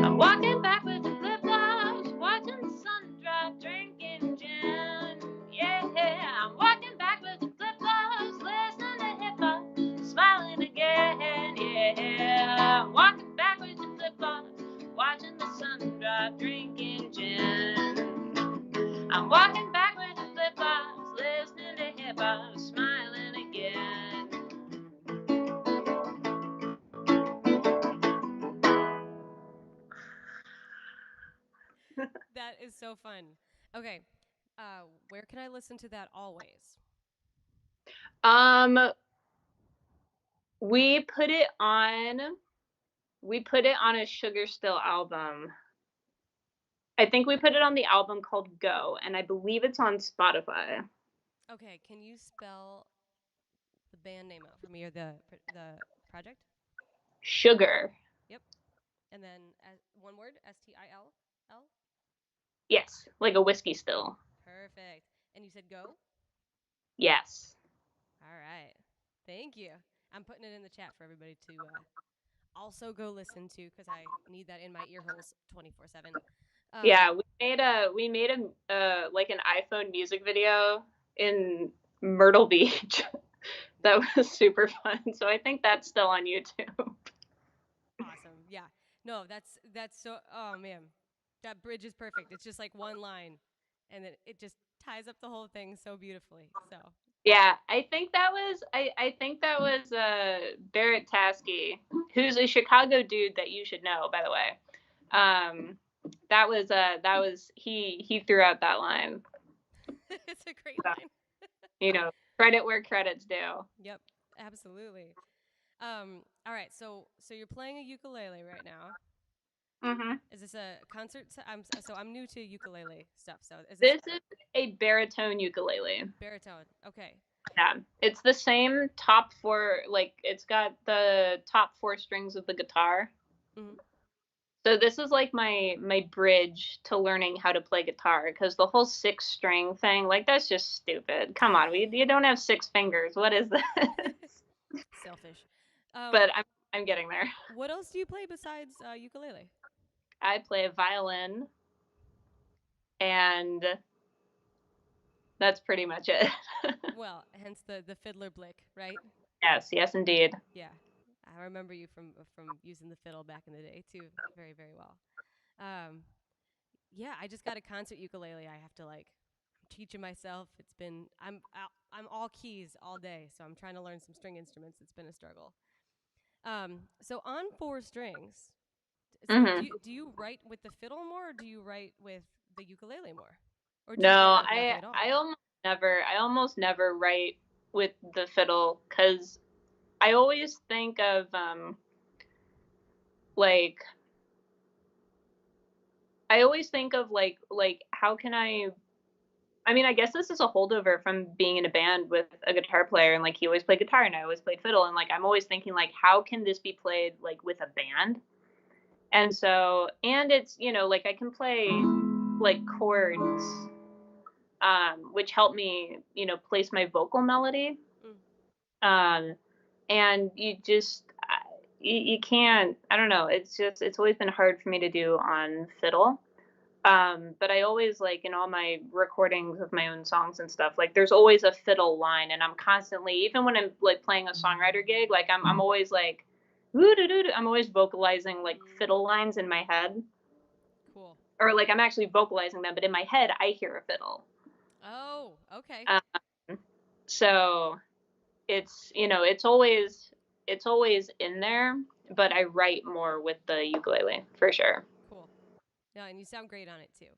Speaker 2: I'm walking backwards in flip-flops, watching the drinking gin. I'm walking backwards in flip-flops, listening to hip-hop, smiling again.
Speaker 1: That is so fun. Okay, where can I listen to that always?
Speaker 2: We put it on a Sugar Still album. I think we put it on the album called Go, and I believe it's on Spotify.
Speaker 1: Okay, can you spell the band name out for me, or the project?
Speaker 2: Sugar.
Speaker 1: Yep. And then one word, STIL? L?
Speaker 2: Yes, like a whiskey still.
Speaker 1: Perfect. And you said Go?
Speaker 2: Yes.
Speaker 1: All right. Thank you. I'm putting it in the chat for everybody to also go listen to, because I need that in my ear holes 24/7.
Speaker 2: Yeah, we made a like an iPhone music video in Myrtle Beach. That was super fun. So I think that's still on YouTube.
Speaker 1: Awesome. Yeah. No, that's so. Oh man, that bridge is perfect. It's just like one line, and then it just ties up the whole thing so beautifully. So.
Speaker 2: Yeah, I think that was Barrett Taskey, who's a Chicago dude that you should know, by the way. That was he threw out that line.
Speaker 1: It's a great line.
Speaker 2: You know, credit where credit's due.
Speaker 1: Yep, absolutely. All right, so you're playing a ukulele right now.
Speaker 2: Mm-hmm.
Speaker 1: Is this a concert? I'm new to ukulele stuff. So
Speaker 2: this is a baritone ukulele.
Speaker 1: Baritone. Okay.
Speaker 2: Yeah, it's the same top four. Like it's got the top four strings of the guitar.
Speaker 1: Mm-hmm.
Speaker 2: So this is like my bridge to learning how to play guitar, because the whole 6-string thing, like that's just stupid. Come on, you don't have 6 fingers. What is this?
Speaker 1: Selfish.
Speaker 2: But I'm getting there.
Speaker 1: What else do you play besides ukulele?
Speaker 2: I play a violin, and that's pretty much it.
Speaker 1: Well, hence the Fiddler Blick, right?
Speaker 2: Yes, indeed.
Speaker 1: Yeah, I remember you from using the fiddle back in the day too, very very well. Yeah, I just got a concert ukulele. I have to I'm teaching myself. I'm all keys all day, so I'm trying to learn some string instruments. It's been a struggle. So on 4 strings, so
Speaker 2: Mm-hmm.
Speaker 1: do you write with the fiddle more, or do you write with the ukulele more? Or do you
Speaker 2: No,
Speaker 1: write with nothing at all?
Speaker 2: I almost never write with the fiddle, because I always think of like how can I mean, I guess this is a holdover from being in a band with a guitar player, and like he always played guitar and I always played fiddle, and like I'm always thinking like how can this be played like with a band? And so, and it's, like I can play like chords, which help me, place my vocal melody. And you can't, I don't know, it's always been hard for me to do on fiddle. But I always, like, in all my recordings of my own songs and stuff, like there's always a fiddle line, and I'm constantly, even when I'm like playing a songwriter gig, like I'm always like, I'm always vocalizing like fiddle lines in my head.
Speaker 1: Cool.
Speaker 2: Or like I'm actually vocalizing them, but in my head I hear a fiddle.
Speaker 1: Oh, okay.
Speaker 2: So it's always in there, but I write more with the ukulele for sure.
Speaker 1: Cool. Yeah, and you sound great on it too.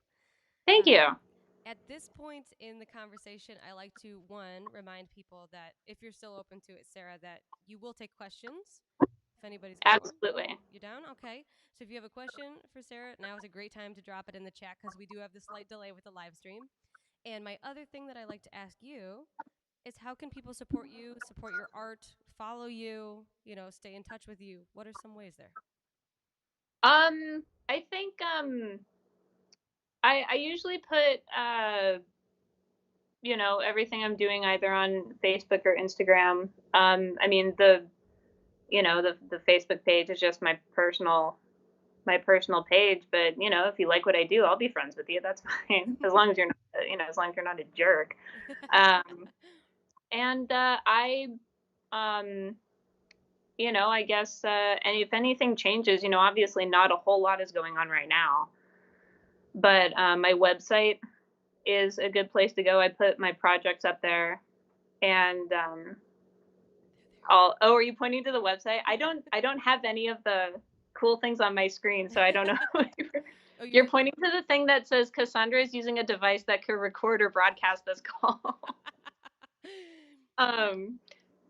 Speaker 2: Thank you.
Speaker 1: At this point in the conversation, I like to, one, remind people that if you're still open to it, Sarah, that you will take questions. If anybody's got
Speaker 2: Absolutely.
Speaker 1: one. You down? Okay. So if you have a question for Sarah, now is a great time to drop it in the chat, because we do have the slight delay with the live stream. And my other thing that I like to ask you is, how can people support you, support your art, follow you, stay in touch with you? What are some ways there?
Speaker 2: I think I usually put everything I'm doing either on Facebook or Instagram. I mean the Facebook page is just my personal page, but if you like what I do, I'll be friends with you. That's fine, as long as you're not as long as you're not a jerk. And I guess and if anything changes, obviously not a whole lot is going on right now. But my website is a good place to go. I put my projects up there, and oh, are you pointing to the website? I don't have any of the cool things on my screen, so I don't know.
Speaker 1: Oh,
Speaker 2: You're pointing to the thing that says Cassandra is using a device that could record or broadcast this call.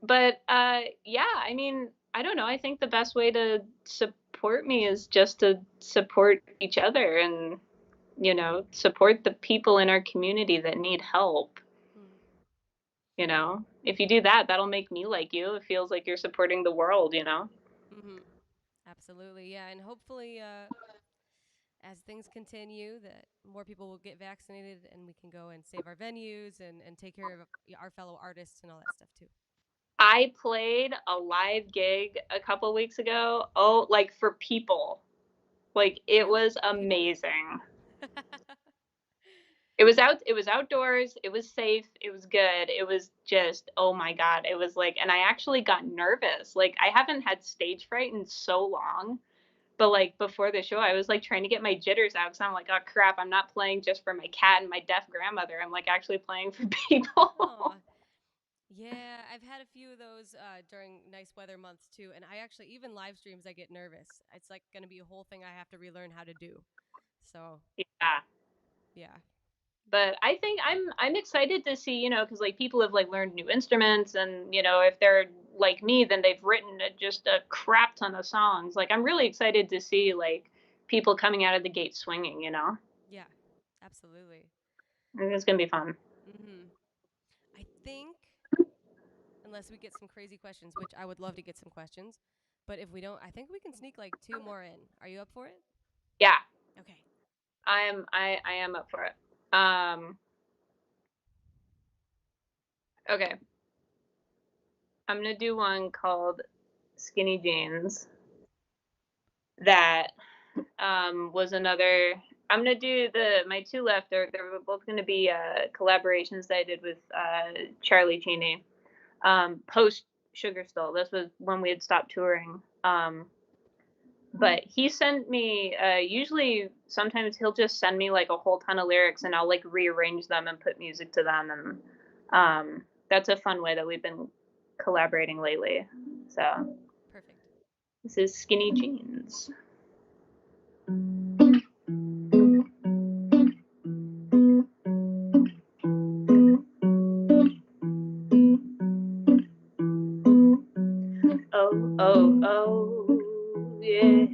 Speaker 2: But yeah, I mean, I don't know. I think the best way to support me is just to support each other and, you know, support the people in our community that need help. You know, if you do that, that'll make me like you. It feels like you're supporting the world, you know?
Speaker 1: Absolutely, yeah, and hopefully, as things continue, that more people will get vaccinated and we can go and save our venues and take care of our fellow artists and all that stuff too.
Speaker 2: I played a live gig a couple weeks ago. Oh, like for people. Like it was amazing. It was outdoors, it was safe, it was good. It was just, oh my God. It was like, and I actually got nervous. Like I haven't had stage fright in so long. But like before the show, I was like trying to get my jitters out because I'm like, oh crap, I'm not playing just for my cat and my deaf grandmother. I'm like actually playing for people.
Speaker 1: Aw. Yeah, I've had a few of those during nice weather months too, and I actually even live streams I get nervous. It's like going to be a whole thing I have to relearn how to do. So
Speaker 2: Yeah.
Speaker 1: yeah.
Speaker 2: But I think I'm excited to see, you know, because like people have like learned new instruments, and you know, if they're like me, then they've written just a crap ton of songs. Like I'm really excited to see like people coming out of the gate swinging, you know.
Speaker 1: Yeah, absolutely.
Speaker 2: I think it's gonna be fun.
Speaker 1: I think, unless we get some crazy questions, which I would love to get some questions, but if we don't, I think we can sneak like two more in. Are you up for it?
Speaker 2: Yeah.
Speaker 1: Okay.
Speaker 2: I am up for it. Okay. I'm gonna do one called Skinny Jeans. That was another. I'm gonna do my two left. They're both gonna be collaborations that I did with Charlie Cheney. Post Sugar Skull. This was when we had stopped touring. But he sent me. Usually, sometimes he'll just send me like a whole ton of lyrics, and I'll like rearrange them and put music to them, and that's a fun way that we've been collaborating lately. So
Speaker 1: Perfect.
Speaker 2: this is Skinny Jeans. Oh, oh, oh, yeah.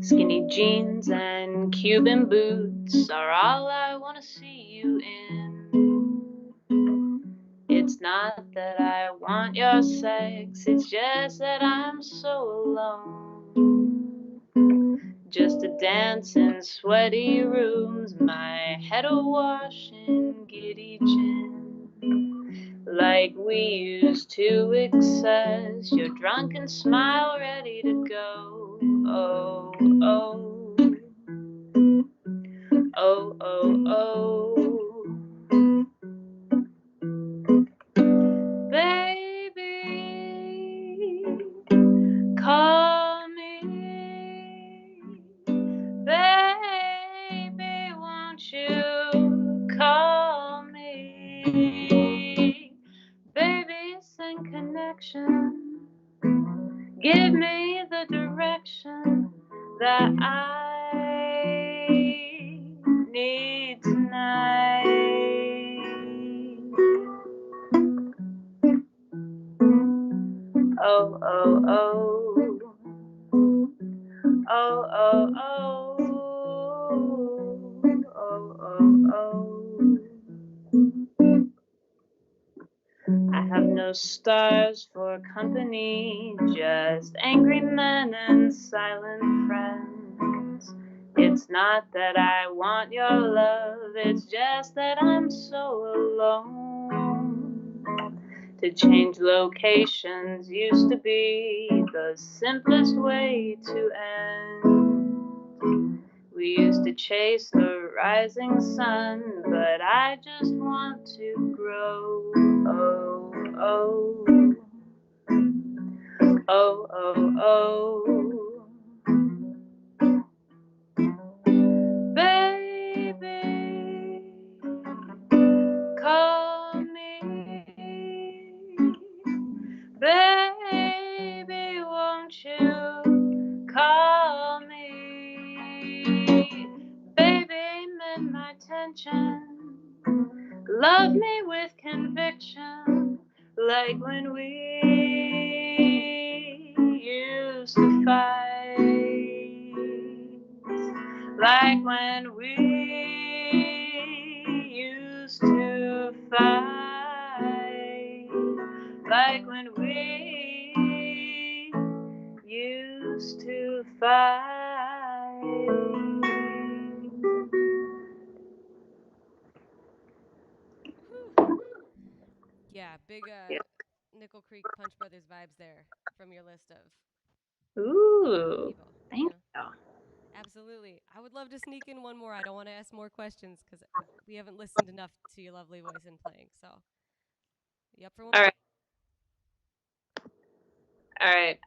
Speaker 2: Skinny jeans and Cuban boots are all I want to see you in. It's not that I want your sex, it's just that I'm so alone. Just to dance in sweaty rooms, my head awash in giddy gin. Like we used to excess, your drunken smile ready to go. Oh, oh, oh, oh, oh. Baby, call me. Baby, won't you call me? Baby, send connection. Give me the direction that I need tonight. Oh, oh, oh. Oh, oh, oh. Oh, oh, oh. I have no stars for company, just angry men and silent friends. It's not that I want your love, it's just that I'm so alone. To change locations used to be the simplest way to end. We used to chase the rising sun, but I just want to grow. Oh, oh, oh, oh, oh. my tension. Love me with conviction, like when we used to fight. Like when we used to fight. Like when we used to fight.
Speaker 1: Yeah, big Nickel Creek Punch Brothers vibes there from your list of
Speaker 2: Ooh,
Speaker 1: people.
Speaker 2: thank you.
Speaker 1: Absolutely. I would love to sneak in one more. I don't want to ask more questions because we haven't listened enough to your lovely voice and playing. So, you up for one
Speaker 2: All
Speaker 1: more?
Speaker 2: right. All right.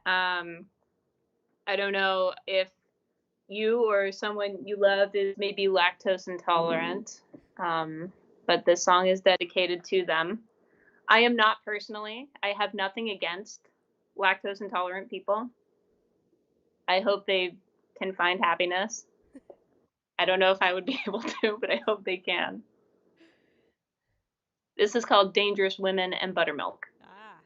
Speaker 2: I don't know if you or someone you love is maybe lactose intolerant, but this song is dedicated to them. I am not personally. I have nothing against lactose intolerant people. I hope they can find happiness. I don't know if I would be able to, but I hope they can. This is called Dangerous Women and Buttermilk.
Speaker 1: Ah.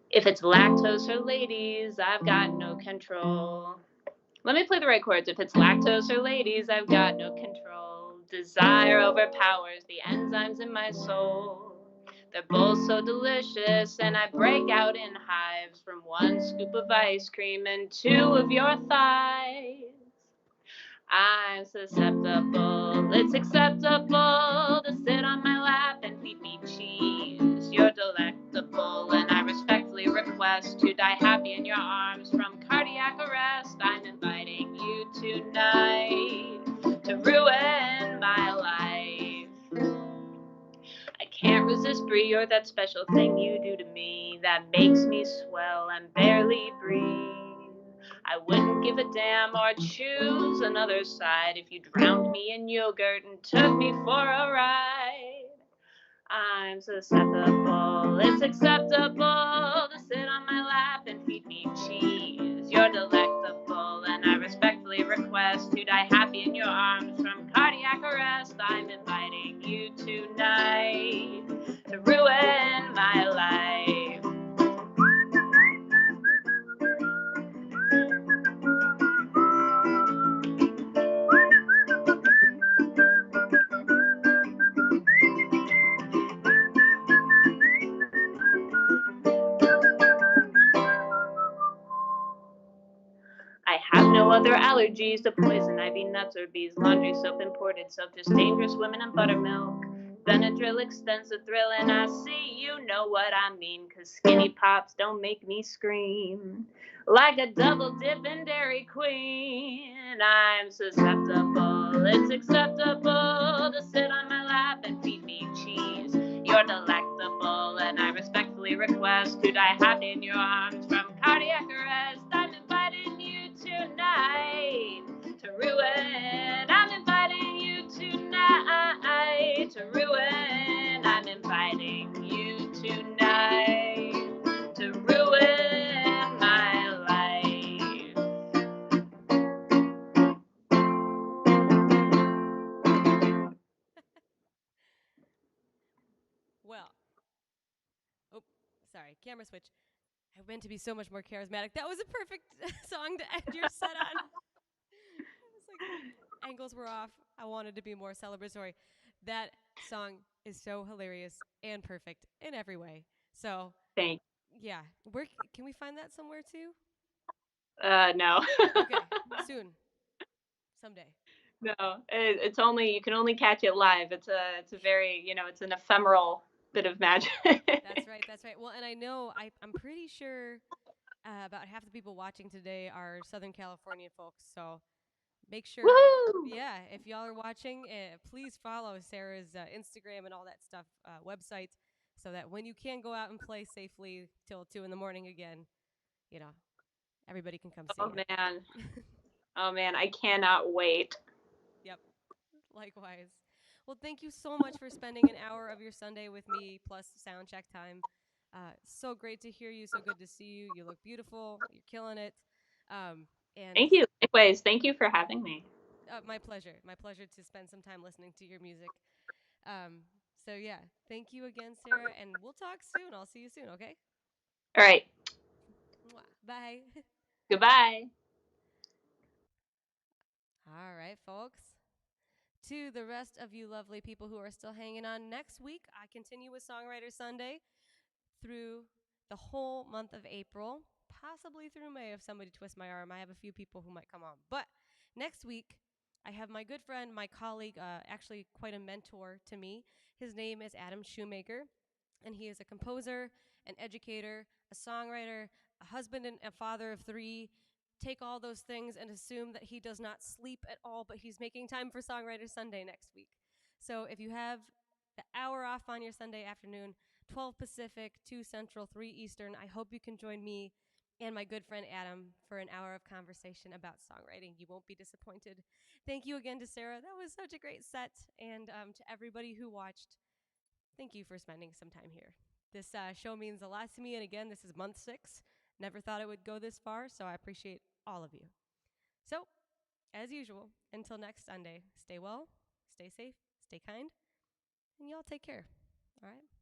Speaker 2: If it's lactose or ladies, I've got no control. Let me play the right chords. If it's lactose or ladies, I've got no control. Desire overpowers the enzymes in my soul. They're both so delicious, and I break out in hives from one scoop of ice cream and two of your thighs. I'm susceptible, it's acceptable to sit on my lap and feed me cheese. You're delectable, and I respectfully request to die happy in your arms from cardiac arrest. I'm inviting you tonight to ruin my life. I can't resist brie or that special thing you do to me that makes me swell and barely breathe. I wouldn't give a damn or choose another side if you drowned me in yogurt and took me for a ride. I'm susceptible, it's acceptable to sit on my lap and feed me cheese. You're delectable, and I respectfully request to die happy in your arms from cardiac arrest. I'm inviting you tonight to ruin my life. I have no other allergies to poison ivy, nuts, or bees, laundry soap, imported soap, just dangerous women and buttermilk. Benadryl extends the thrill, and I see you know what I mean, 'cause skinny pops don't make me scream. Like a double dipping Dairy Queen, I'm susceptible, it's acceptable to sit on my lap and feed me cheese. You're delectable, and I respectfully request to die happy in your arms from cardiac arrest. I'm inviting you tonight to ruin. I'm inviting you tonight to ruin. I'm inviting you tonight to ruin my life.
Speaker 1: Well, oh, sorry, camera switch. I meant to be so much more charismatic. That was a perfect song to end your set on. I was like, angles were off. I wanted to be more celebratory. That song is so hilarious and perfect in every way. So,
Speaker 2: Thank
Speaker 1: yeah, where can we find that somewhere too?
Speaker 2: no.
Speaker 1: Okay, soon, someday.
Speaker 2: No, it's only you can only catch it live. It's a very it's an ephemeral bit of magic.
Speaker 1: That's right. That's right. Well, and I know I'm pretty sure about half the people watching today are Southern California folks. So make sure,
Speaker 2: Woo!
Speaker 1: yeah, if y'all are watching, please follow Sarah's Instagram and all that stuff, websites, so that when you can go out and play safely till 2 in the morning again, you know, everybody can come see
Speaker 2: Oh
Speaker 1: you.
Speaker 2: man, oh man, I cannot wait.
Speaker 1: Yep. Likewise. Well, thank you so much for spending an hour of your Sunday with me plus sound check time. So great to hear you. So good to see you. You look beautiful. You're killing it. And
Speaker 2: Thank you. Likewise. Thank you for having me.
Speaker 1: my pleasure. My pleasure to spend some time listening to your music. Um, so yeah, thank you again, Sarah, and we'll talk soon. I'll see you soon. Okay.
Speaker 2: All right.
Speaker 1: Mwah. Bye.
Speaker 2: Goodbye.
Speaker 1: All right, folks. To the rest of you lovely people who are still hanging on, next week I continue with Songwriter Sunday through the whole month of April, possibly through May if somebody twists my arm. I have a few people who might come on. But next week, I have my good friend, my colleague, actually quite a mentor to me. His name is Adam Shoemaker, and he is a composer, an educator, a songwriter, a husband and a father of three. Take all those things and assume that he does not sleep at all, but he's making time for Songwriter Sunday next week. So if you have the hour off on your Sunday afternoon, 12 Pacific, 2 Central, 3 Eastern, I hope you can join me and my good friend Adam for an hour of conversation about songwriting. You won't be disappointed. Thank you again to Sarah. That was such a great set. And to everybody who watched, thank you for spending some time here. This show means a lot to me. And again, this is month 6. Never thought it would go this far, so I appreciate all of you. So, as usual, until next Sunday, stay well, stay safe, stay kind, and y'all take care. All right?